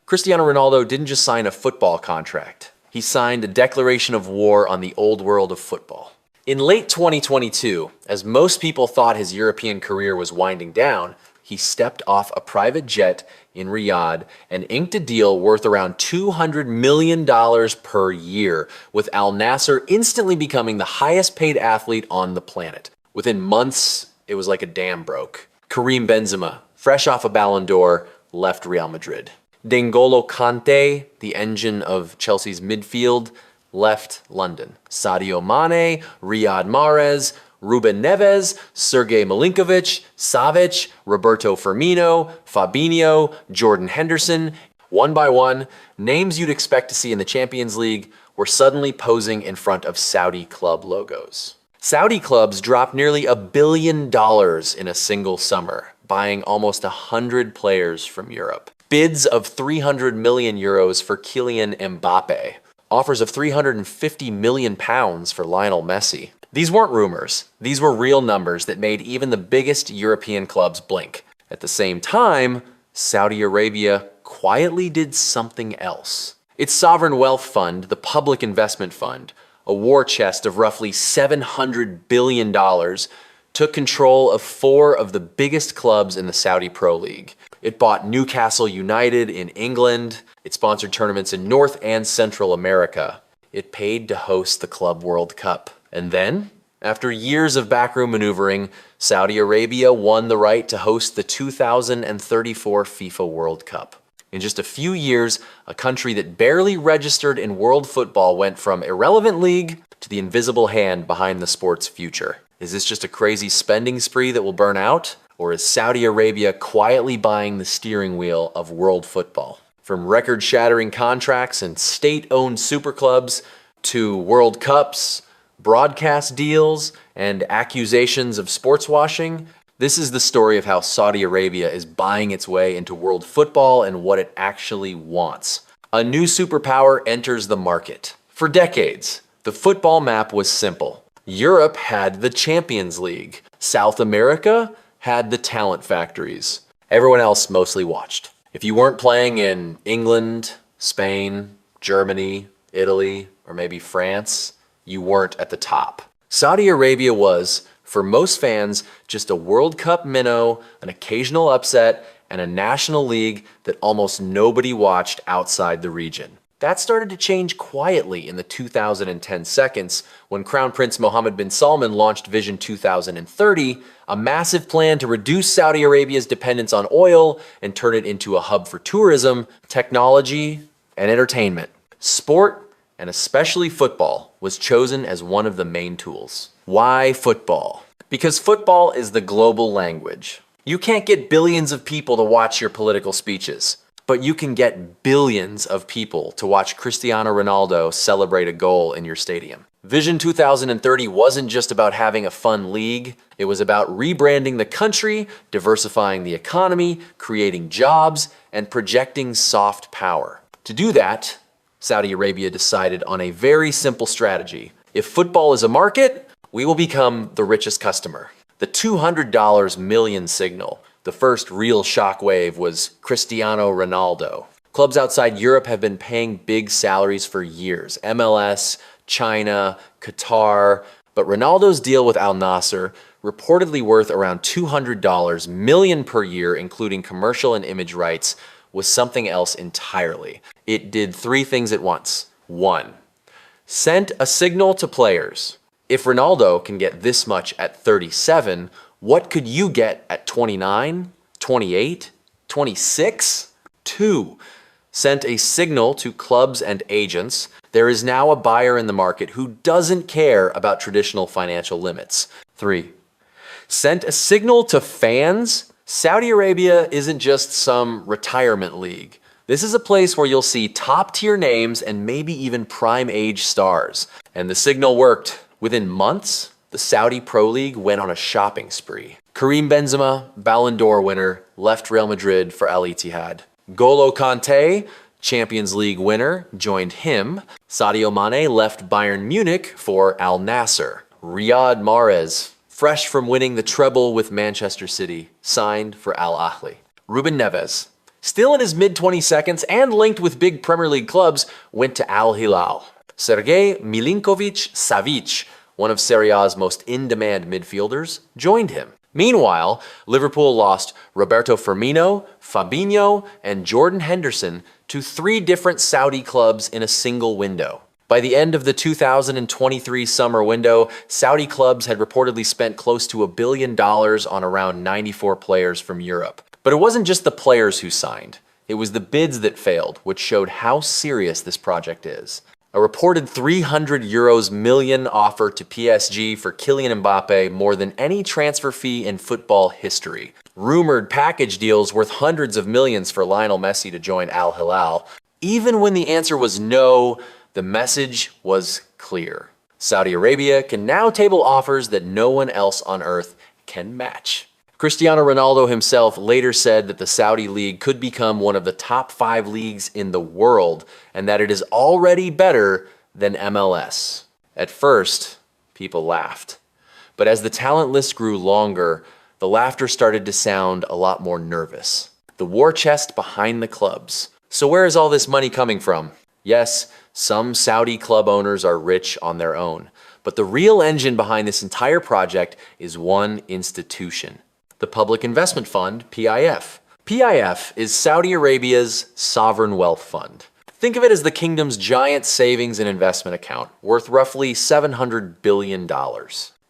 Cristiano Ronaldo didn't just sign a football contract. He signed a declaration of war on the old world of football. In late 2022, as most people thought his European career was winding down, he stepped off a private jet in Riyadh and inked a deal worth around $200 million per year, with Al-Nassr instantly becoming the highest paid athlete on the planet. Within months, it was like a dam broke. Benzema, fresh off a Ballon d'Or, left Real Madrid. N'Golo Kanté, the engine of Chelsea's midfield, left London. Sadio Mané, Riyad Mahrez, Ruben Neves, Sergej Milinković-Savić, Roberto Firmino, Fabinho, Jordan Henderson. One by one, names you'd expect to see in the Champions League were suddenly posing in front of Saudi club logos. Saudi clubs dropped nearly $1 billion in a single summer, buying almost 100 players from Europe. Bids of 300 million euros for Kylian Mbappe. Offers of 350 million pounds for Lionel Messi. These weren't rumors. These were real numbers that made even the biggest European clubs blink. At the same time, Saudi Arabia quietly did something else. Its sovereign wealth fund, the Public Investment Fund, a war chest of roughly $700 billion, took control of 4 of the biggest clubs in the Saudi Pro League. It bought Newcastle United in England. It sponsored tournaments in North and Central America. It paid to host the Club World Cup. And then, after years of backroom maneuvering, Saudi Arabia won the right to host the 2034 FIFA World Cup. In just a few years, a country that barely registered in world football went from irrelevant league to the invisible hand behind the sport's future. Is this just a crazy spending spree that will burn out? Or is Saudi Arabia quietly buying the steering wheel of world football? From record-shattering contracts and state-owned super clubs to World Cups, broadcast deals, and accusations of sportswashing, this is the story of how Saudi Arabia is buying its way into world football and what it actually wants. A new superpower enters the market. For decades, the football map was simple. Europe had the Champions League. South America had the talent factories. Everyone else mostly watched. If you weren't playing in England, Spain, Germany, Italy, or maybe France, you weren't at the top. Saudi Arabia was, for most fans, just a World Cup minnow, an occasional upset, and a national league that almost nobody watched outside the region. That started to change quietly in the 2010 seconds when Crown Prince Mohammed bin Salman launched Vision 2030, a massive plan to reduce Saudi Arabia's dependence on oil and turn it into a hub for tourism, technology, and entertainment. Sport, and especially football, was chosen as one of the main tools. Why football? Because football is the global language. You can't get billions of people to watch your political speeches, but you can get billions of people to watch Cristiano Ronaldo celebrate a goal in your stadium. Vision 2030 wasn't just about having a fun league. It was about rebranding the country, diversifying the economy, creating jobs, and projecting soft power. To do that, Saudi Arabia decided on a very simple strategy. If football is a market, we will become the richest customer. The $200 million signal. The first real shockwave was Cristiano Ronaldo. Clubs outside Europe have been paying big salaries for years. MLS, China, Qatar. But Ronaldo's deal with Al-Nassr, reportedly worth around $200 million per year, including commercial and image rights, was something else entirely. It did 3 things at once. 1. Sent a signal to players. If Ronaldo can get this much at 37, what could you get at 29, 28, 26? 2. Sent a signal to clubs and agents. There is now a buyer in the market who doesn't care about traditional financial limits. 3. Sent a signal to fans. Saudi Arabia isn't just some retirement league. This is a place where you'll see top-tier names and maybe even prime-age stars. And the signal worked. Within months, the Saudi Pro League went on a shopping spree. Benzema, Ballon d'Or winner, left Real Madrid for Al-Ittihad. N'Golo Kanté, Champions League winner, joined him. Sadio Mané left Bayern Munich for Al-Nassr. Riyad Mahrez, fresh from winning the treble with Manchester City, signed for Al-Ahly. Ruben Neves, Still in his mid-22nd and linked with big Premier League clubs, went to Al-Hilal. Sergei Milinković-Savić, one of Serie A's most in-demand midfielders, joined him. Meanwhile, Liverpool lost Roberto Firmino, Fabinho, and Jordan Henderson to 3 different Saudi clubs in a single window. By the end of the 2023 summer window, Saudi clubs had reportedly spent close to $1 billion on around 94 players from Europe. But it wasn't just the players who signed. It was the bids that failed, which showed how serious this project is. A reported €300 million offer to PSG for Kylian Mbappe, more than any transfer fee in football history. Rumored package deals worth hundreds of millions for Lionel Messi to join Al Hilal. Even when the answer was no, the message was clear. Saudi Arabia can now table offers that no one else on earth can match. Cristiano Ronaldo himself later said that the Saudi league could become one of the top 5 leagues in the world, and that it is already better than MLS. At first, people laughed. But as the talent list grew longer, the laughter started to sound a lot more nervous. The war chest behind the clubs. So where is all this money coming from? Yes, some Saudi club owners are rich on their own, but the real engine behind this entire project is one institution. The Public Investment Fund, PIF. PIF is Saudi Arabia's sovereign wealth fund. Think of it as the kingdom's giant savings and investment account, worth roughly $700 billion.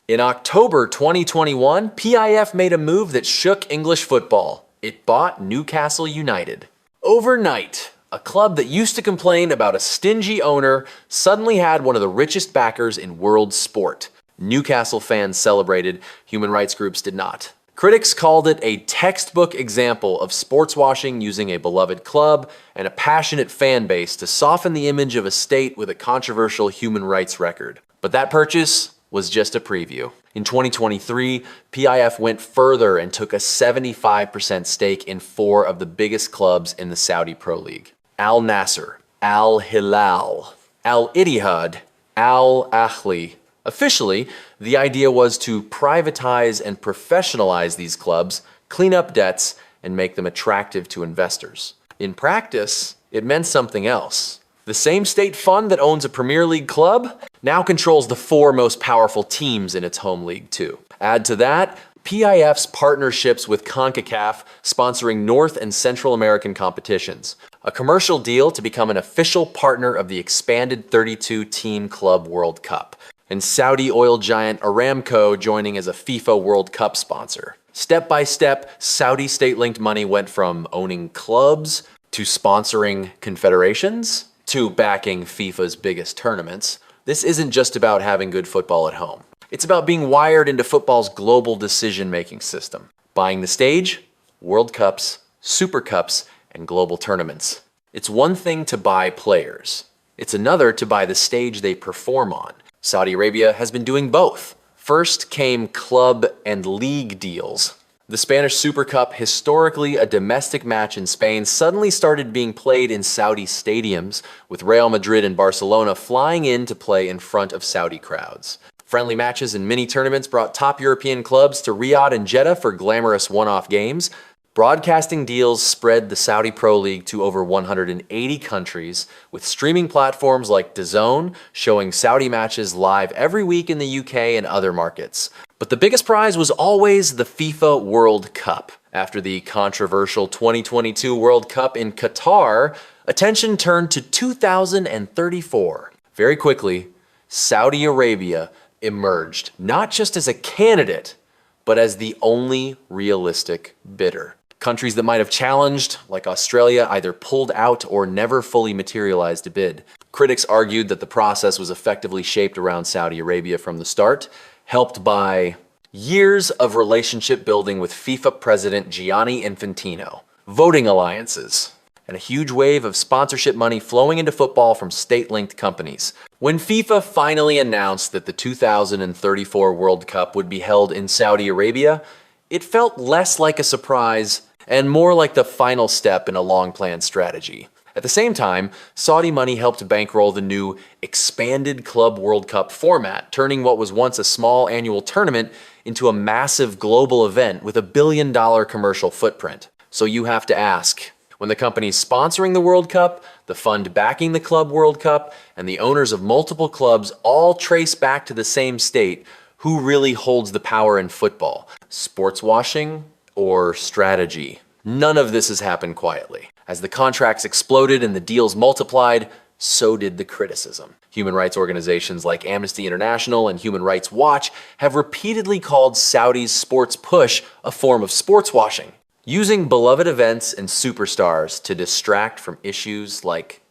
In October 2021, PIF made a move that shook English football. It bought Newcastle United. Overnight, a club that used to complain about a stingy owner suddenly had one of the richest backers in world sport. Newcastle fans celebrated, human rights groups did not. Critics called it a textbook example of sportswashing using a beloved club and a passionate fan base to soften the image of a state with a controversial human rights record. But that purchase was just a preview. In 2023, PIF went further and took a 75% stake in 4 of the biggest clubs in the Saudi Pro League. Al-Nassr, Al-Hilal, Al-Ittihad, Al-Ahli. Officially, the idea was to privatize and professionalize these clubs, clean up debts, and make them attractive to investors. In practice, it meant something else. The same state fund that owns a Premier League club now controls the 4 most powerful teams in its home league too. Add to that, PIF's partnerships with CONCACAF sponsoring North and Central American competitions, a commercial deal to become an official partner of the expanded 32-team Club World Cup, and Saudi oil giant Aramco joining as a FIFA World Cup sponsor. Step by step, Saudi state-linked money went from owning clubs to sponsoring confederations to backing FIFA's biggest tournaments. This isn't just about having good football at home. It's about being wired into football's global decision-making system. Buying the stage, World Cups, Super Cups, and global tournaments. It's one thing to buy players. It's another to buy the stage they perform on. Saudi Arabia has been doing both. First came club and league deals. The Spanish Super Cup, historically a domestic match in Spain, suddenly started being played in Saudi stadiums, with Real Madrid and Barcelona flying in to play in front of Saudi crowds. Friendly matches and mini-tournaments brought top European clubs to Riyadh and Jeddah for glamorous one-off games. Broadcasting deals spread the Saudi Pro League to over 180 countries, with streaming platforms like DAZN showing Saudi matches live every week in the UK and other markets. But the biggest prize was always the FIFA World Cup. After the controversial 2022 World Cup in Qatar, attention turned to 2034. Very quickly, Saudi Arabia emerged, not just as a candidate, but as the only realistic bidder. Countries that might have challenged, like Australia, either pulled out or never fully materialized a bid. Critics argued that the process was effectively shaped around Saudi Arabia from the start, helped by years of relationship building with FIFA President Gianni Infantino, voting alliances, and a huge wave of sponsorship money flowing into football from state-linked companies. When FIFA finally announced that the 2034 World Cup would be held in Saudi Arabia, it felt less like a surprise and more like the final step in a long-planned strategy. At the same time, Saudi money helped bankroll the new expanded Club World Cup format, turning what was once a small annual tournament into a massive global event with $1 billion commercial footprint. So you have to ask, When the companies sponsoring the World Cup, the fund backing the Club World Cup, and the owners of multiple clubs all trace back to the same state, who really holds the power in football? Sportswashing or strategy? None of this has happened quietly. As the contracts exploded and the deals multiplied, so did the criticism. Human rights organizations like Amnesty International and Human Rights Watch have repeatedly called Saudi's sports push a form of sports washing, using beloved events and superstars to distract from issues like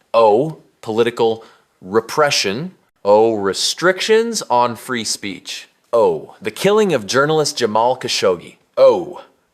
political repression, restrictions on free speech, the killing of journalist Jamal Khashoggi,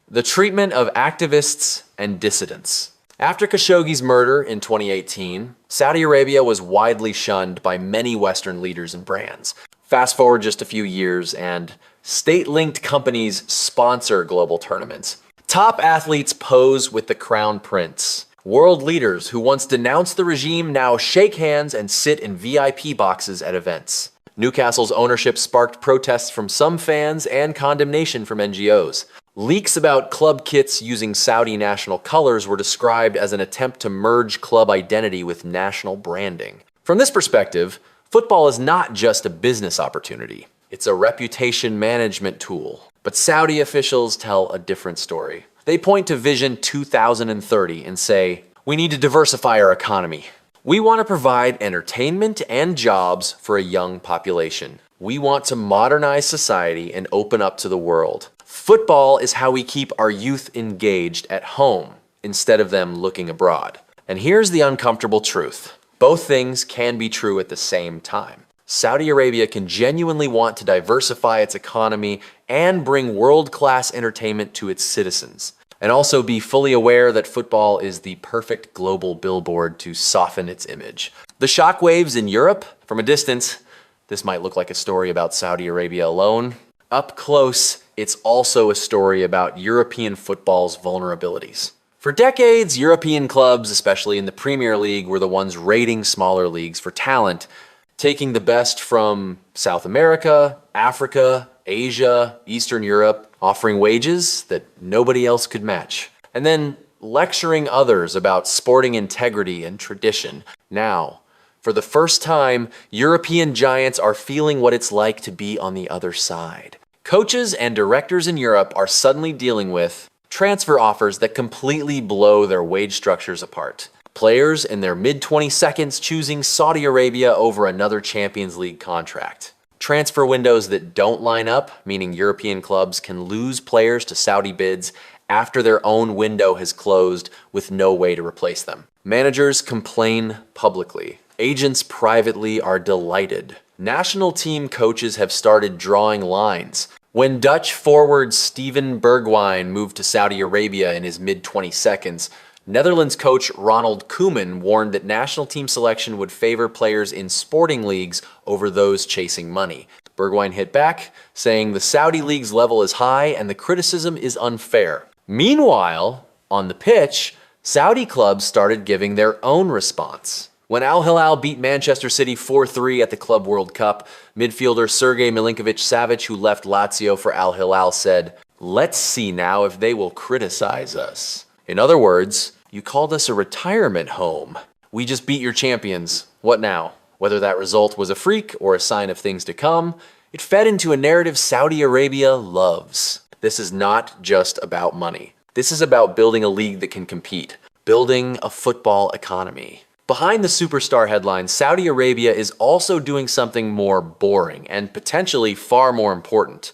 the treatment of activists and dissidents. After Khashoggi's murder in 2018, Saudi Arabia was widely shunned by many Western leaders and brands. Fast forward just a few years and state-linked companies sponsor global tournaments. Top athletes pose with the crown prince. World leaders who once denounced the regime now shake hands and sit in VIP boxes at events. Newcastle's ownership sparked protests from some fans and condemnation from NGOs. Leaks about club kits using Saudi national colors were described as an attempt to merge club identity with national branding. From this perspective, football is not just a business opportunity. It's a reputation management tool. But Saudi officials tell a different story. They point to Vision 2030 and say, we need to diversify our economy. We want to provide entertainment and jobs for a young population. We want to modernize society and open up to the world. Football is how we keep our youth engaged at home instead of them looking abroad. And here's the uncomfortable truth. Both things can be true at the same time. Saudi Arabia can genuinely want to diversify its economy and bring world-class entertainment to its citizens, and also be fully aware that football is the perfect global billboard to soften its image. The shockwaves in Europe, from a distance, this might look like a story about Saudi Arabia alone. Up close, it's also a story about European football's vulnerabilities. For decades, European clubs, especially in the Premier League, were the ones raiding smaller leagues for talent, taking the best from South America, Africa, Asia, Eastern Europe, offering wages that nobody else could match, and then lecturing others about sporting integrity and tradition. Now, for the first time, European giants are feeling what it's like to be on the other side. Coaches and directors in Europe are suddenly dealing with transfer offers that completely blow their wage structures apart. Players in their mid-22nds choosing Saudi Arabia over another Champions League contract. Transfer windows that don't line up, meaning European clubs can lose players to Saudi bids after their own window has closed with no way to replace them. Managers complain publicly. Agents privately are delighted. National team coaches have started drawing lines. When Dutch forward Steven Bergwijn moved to Saudi Arabia in his mid-22nds, Netherlands coach Ronald Koeman warned that national team selection would favor players in sporting leagues over those chasing money. Bergwijn hit back, saying the Saudi league's level is high and the criticism is unfair. Meanwhile, on the pitch, Saudi clubs started giving their own response. When Al Hilal beat Manchester City 4-3 at the Club World Cup, midfielder Sergej Milinković-Savić, who left Lazio for Al Hilal, said, "Let's see now if they will criticize us." In other words, you called us a retirement home. We just beat your champions. What now? Whether that result was a freak or a sign of things to come, it fed into a narrative Saudi Arabia loves. This is not just about money. This is about building a league that can compete, building a football economy. Behind the superstar headlines, Saudi Arabia is also doing something more boring and potentially far more important.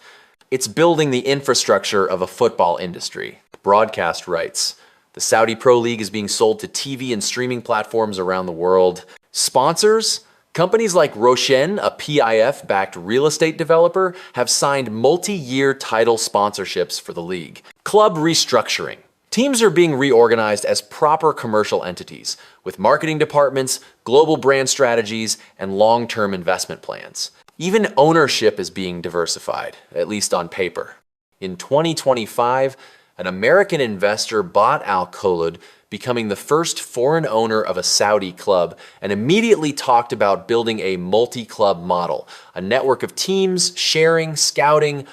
It's building the infrastructure of a football industry. Broadcast rights. The Saudi Pro League is being sold to TV and streaming platforms around the world. Sponsors? Companies like Roshen, a PIF-backed real estate developer, have signed multi-year title sponsorships for the league. Club restructuring. Teams are being reorganized as proper commercial entities, with marketing departments, global brand strategies, and long-term investment plans. Even ownership is being diversified, at least on paper. In 2025, an American investor bought Al-Kholoud, becoming the first foreign owner of a Saudi club, and immediately talked about building a multi-club model, a network of teams, sharing, scouting,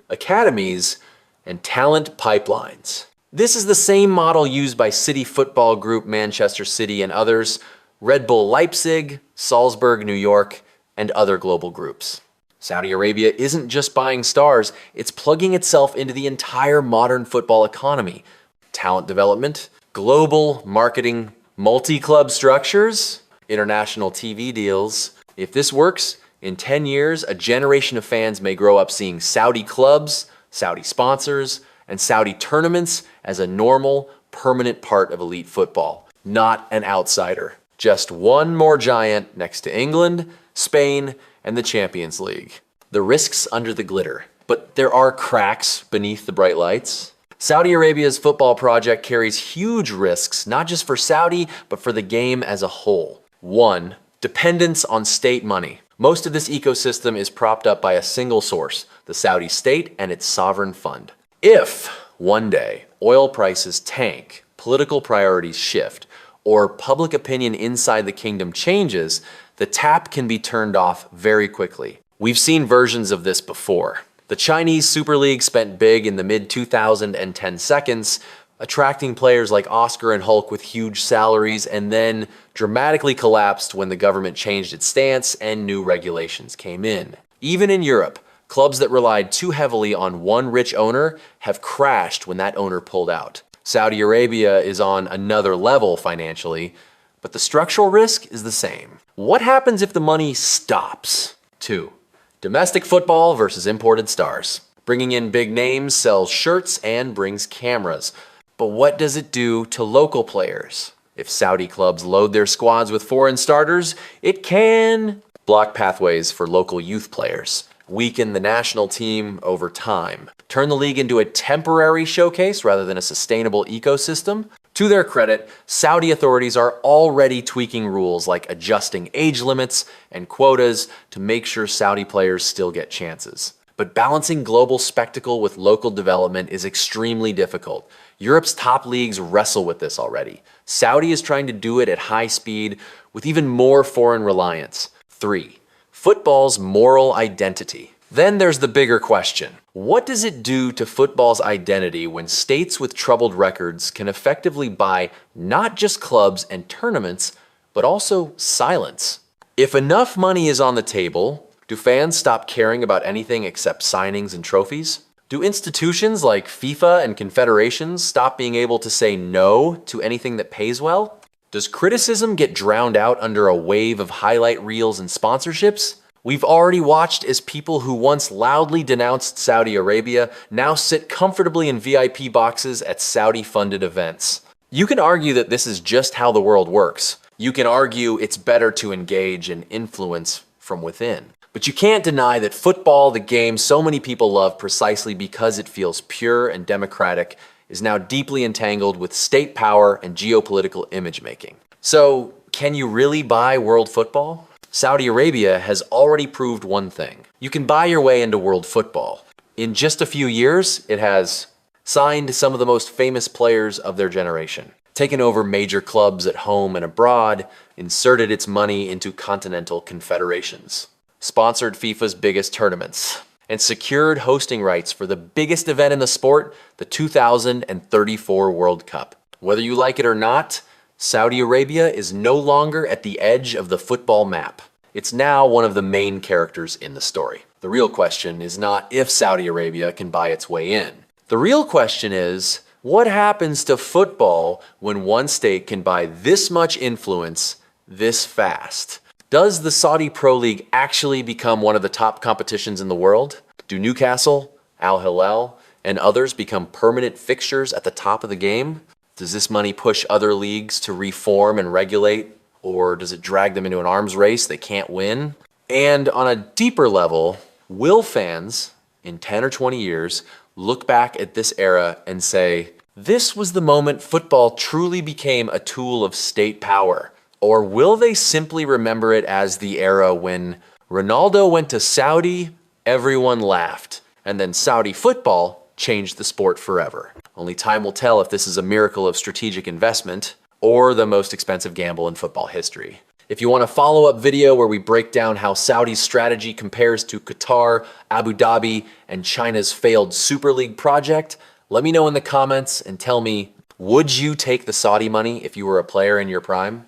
academies, and talent pipelines. This is the same model used by City Football Group, Manchester City, and others, Red Bull Leipzig, Salzburg, New York, and other global groups. Saudi Arabia isn't just buying stars, it's plugging itself into the entire modern football economy. Talent development, global marketing, multi-club structures, international TV deals. If this works, in 10 years, a generation of fans may grow up seeing Saudi clubs, Saudi sponsors, and Saudi tournaments as a normal, permanent part of elite football, not an outsider. Just one more giant next to England, Spain, and the Champions League. The risks under the glitter, but there are cracks beneath the bright lights. Saudi Arabia's football project carries huge risks, not just for Saudi, but for the game as a whole. 1. Dependence on state money. Most of this ecosystem is propped up by a single source, the Saudi state and its sovereign fund. If, one day, oil prices tank, political priorities shift, or public opinion inside the kingdom changes, the tap can be turned off very quickly. We've seen versions of this before. The Chinese Super League spent big in the mid-2010 seconds, attracting players like Oscar and Hulk with huge salaries, and then dramatically collapsed when the government changed its stance and new regulations came in. Even in Europe, clubs that relied too heavily on one rich owner have crashed when that owner pulled out. Saudi Arabia is on another level financially, but the structural risk is the same. What happens if the money stops? 2. Domestic football versus imported stars. Bringing in big names sells shirts and brings cameras. But what does it do to local players? If Saudi clubs load their squads with foreign starters, it can block pathways for local youth players, weaken the national team over time, turn the league into a temporary showcase rather than a sustainable ecosystem. To their credit, Saudi authorities are already tweaking rules like adjusting age limits and quotas to make sure Saudi players still get chances. But balancing global spectacle with local development is extremely difficult. Europe's top leagues wrestle with this already. Saudi is trying to do it at high speed with even more foreign reliance. 3. Football's moral identity. Then there's the bigger question. What does it do to football's identity when states with troubled records can effectively buy not just clubs and tournaments, but also silence? If enough money is on the table, do fans stop caring about anything except signings and trophies? Do institutions like FIFA and confederations stop being able to say no to anything that pays well? Does criticism get drowned out under a wave of highlight reels and sponsorships? We've already watched as people who once loudly denounced Saudi Arabia now sit comfortably in VIP boxes at Saudi-funded events. You can argue that this is just how the world works. You can argue it's better to engage and influence from within. But you can't deny that football, the game so many people love precisely because it feels pure and democratic, is now deeply entangled with state power and geopolitical image making. So, can you really buy world football? Saudi Arabia has already proved one thing. You can buy your way into world football. In just a few years, it has signed some of the most famous players of their generation, taken over major clubs at home and abroad, inserted its money into continental confederations, sponsored FIFA's biggest tournaments, and secured hosting rights for the biggest event in the sport, the 2034 World Cup. Whether you like it or not, Saudi Arabia is no longer at the edge of the football map. It's now one of the main characters in the story. The real question is not if Saudi Arabia can buy its way in. The real question is, what happens to football when one state can buy this much influence this fast? Does the Saudi Pro League actually become one of the top competitions in the world? Do Newcastle, Al-Hilal, and others become permanent fixtures at the top of the game? Does this money push other leagues to reform and regulate, or does it drag them into an arms race they can't win? And on a deeper level, will fans, in 10 or 20 years, look back at this era and say, this was the moment football truly became a tool of state power? Or will they simply remember it as the era when Ronaldo went to Saudi, everyone laughed, and then Saudi football changed the sport forever? Only time will tell if this is a miracle of strategic investment or the most expensive gamble in football history. If you want a follow-up video where we break down how Saudi's strategy compares to Qatar, Abu Dhabi, and China's failed Super League project, Let me know in the comments and tell me, would you take the Saudi money if you were a player in your prime?